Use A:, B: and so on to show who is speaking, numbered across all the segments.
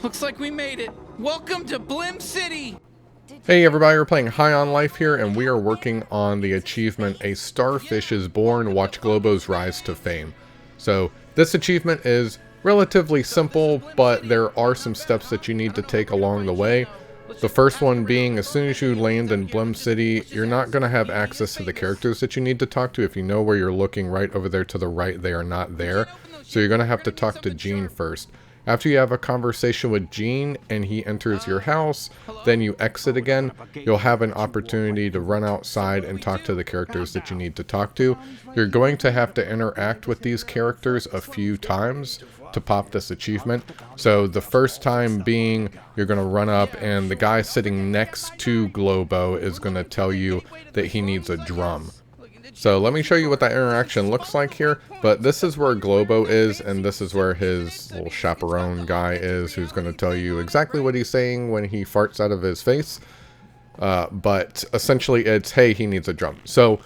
A: Looks like we made it. Welcome to Blim City!
B: Hey everybody, we're playing High on Life here, and we are working on the achievement, A Starfish is Born, Watch Globo's Rise to Fame. So, this achievement is relatively simple, but there are some steps that you need to take along the way. The first one being, as soon as you land in Blim City, you're not going to have access to the characters that you need to talk to. If you know where you're looking right over there to the right, they are not there. So you're going to have to talk to Gene first. After you have a conversation with Gene and he enters your house, then you exit again, you'll have an opportunity to run outside and talk to the characters that you need to talk to. You're going to have to interact with these characters a few times to pop this achievement. So the first time being, you're going to run up and the guy sitting next to Globo is going to tell you that he needs a drum. So let me show you what that interaction looks like here, but this is where Globo is, and this is where his little chaperone guy is, who's going to tell you exactly what he's saying when he farts out of his face. But essentially it's, hey, he needs a drum. So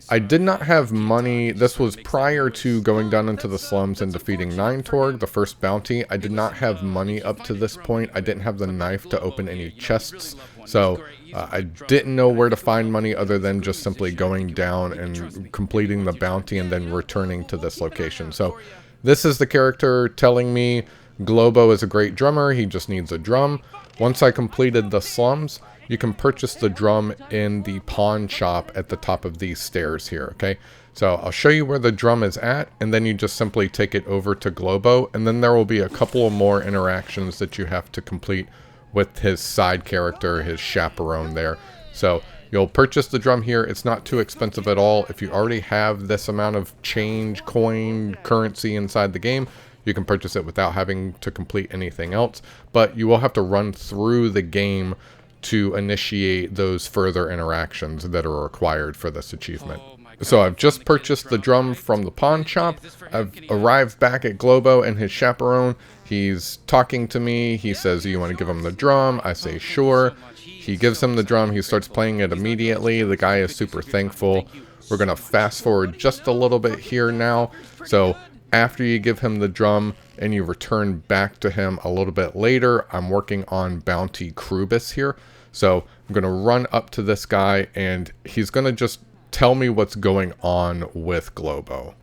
B: I did not have money. This was prior to going down into the slums and defeating Torg, the first bounty. I did not have money up to this point. I didn't have the knife to open any chests. So I didn't know where to find money other than just simply going down and completing the bounty and then returning to this location. So this is the character telling me Globo is a great drummer. He just needs a drum. Once I completed the slums, you can purchase the drum in the pawn shop at the top of these stairs here, okay? So I'll show you where the drum is at, and then you just simply take it over to Globo, and then there will be a couple of more interactions that you have to complete with his side character, his chaperone there. So you'll purchase the drum here. It's not too expensive at all. If you already have this amount of change, coin, currency inside the game, you can purchase it without having to complete anything else. But you will have to run through the game to initiate those further interactions that are required for this achievement. So I've just purchased the drum from the pawn shop. I've arrived back at Globo and his chaperone. He's talking to me. He says, "You want to give him the drum?" I say, "Sure." He gives him the drum. He starts playing it immediately. The guy is super thankful. We're going to fast forward just a little bit here now. So after you give him the drum and you return back to him a little bit later, I'm working on Bounty Krubis here. So I'm going to run up to this guy and he's going to just tell me what's going on with Globo.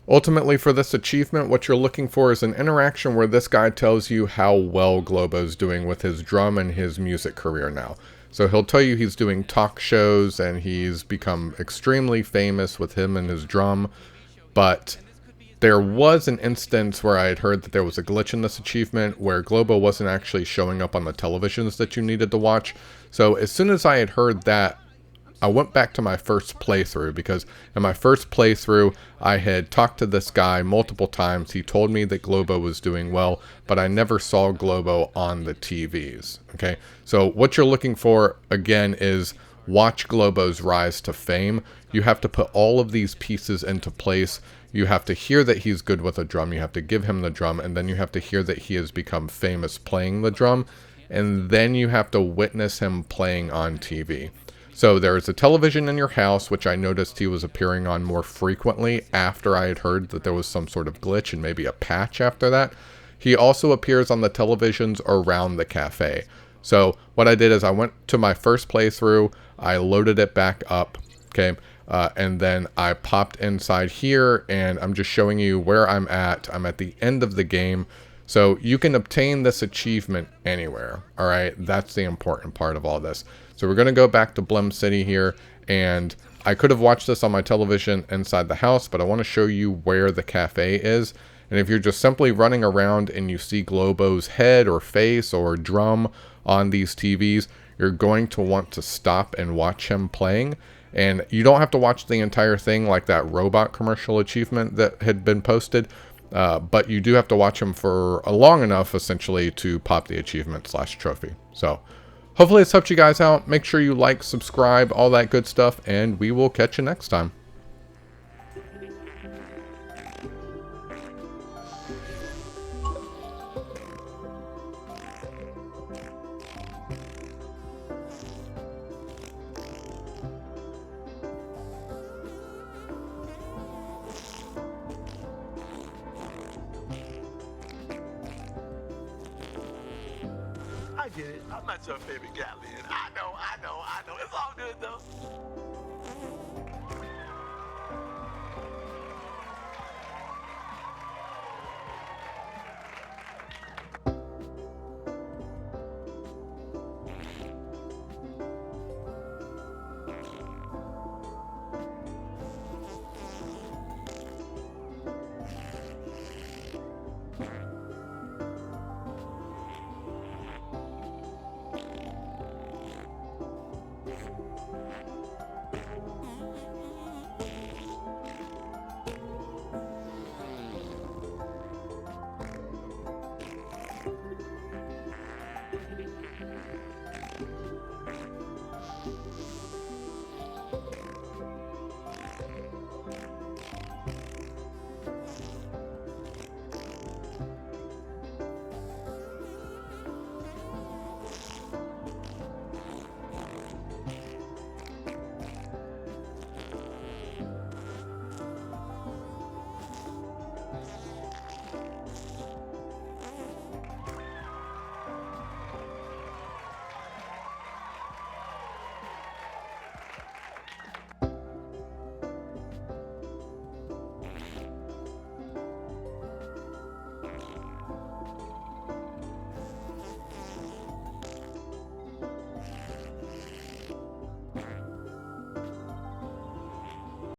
B: Ultimately, for this achievement, what you're looking for is an interaction where this guy tells you how well Globo's doing with his drum and his music career now. So he'll tell you he's doing talk shows and he's become extremely famous with him and his drum. But there was an instance where I had heard that there was a glitch in this achievement where Globo wasn't actually showing up on the televisions that you needed to watch. So as soon as I had heard that, I went back to my first playthrough, because in my first playthrough, I had talked to this guy multiple times. He told me that Globo was doing well, but I never saw Globo on the TVs. Okay, so what you're looking for, again, is watch Globo's rise to fame. You have to put all of these pieces into place. You have to hear that he's good with a drum. You have to give him the drum, and then you have to hear that he has become famous playing the drum, and then you have to witness him playing on TV. So there is a television in your house, which I noticed he was appearing on more frequently after I had heard that there was some sort of glitch and maybe a patch after that. He also appears on the televisions around the cafe. So what I did is I went to my first playthrough, I loaded it back up, okay, and then I popped inside here, and I'm just showing you where I'm at. I'm at the end of the game. So you can obtain this achievement anywhere, all right? That's the important part of all this. So we're going to go back to Blim City here, and I could have watched this on my television inside the house, but I want to show you where the cafe is. And if you're just simply running around and you see Globo's head or face or drum on these TVs, you're going to want to stop and watch him playing. And you don't have to watch the entire thing like that robot commercial achievement that had been posted. But you do have to watch him for long enough, essentially, to pop the achievement/trophy. So hopefully it's helped you guys out. Make sure you like, subscribe, all that good stuff, and we will catch you next time.
C: I get it. I'm not your favorite cat, Lynn. I know. It's all good, though.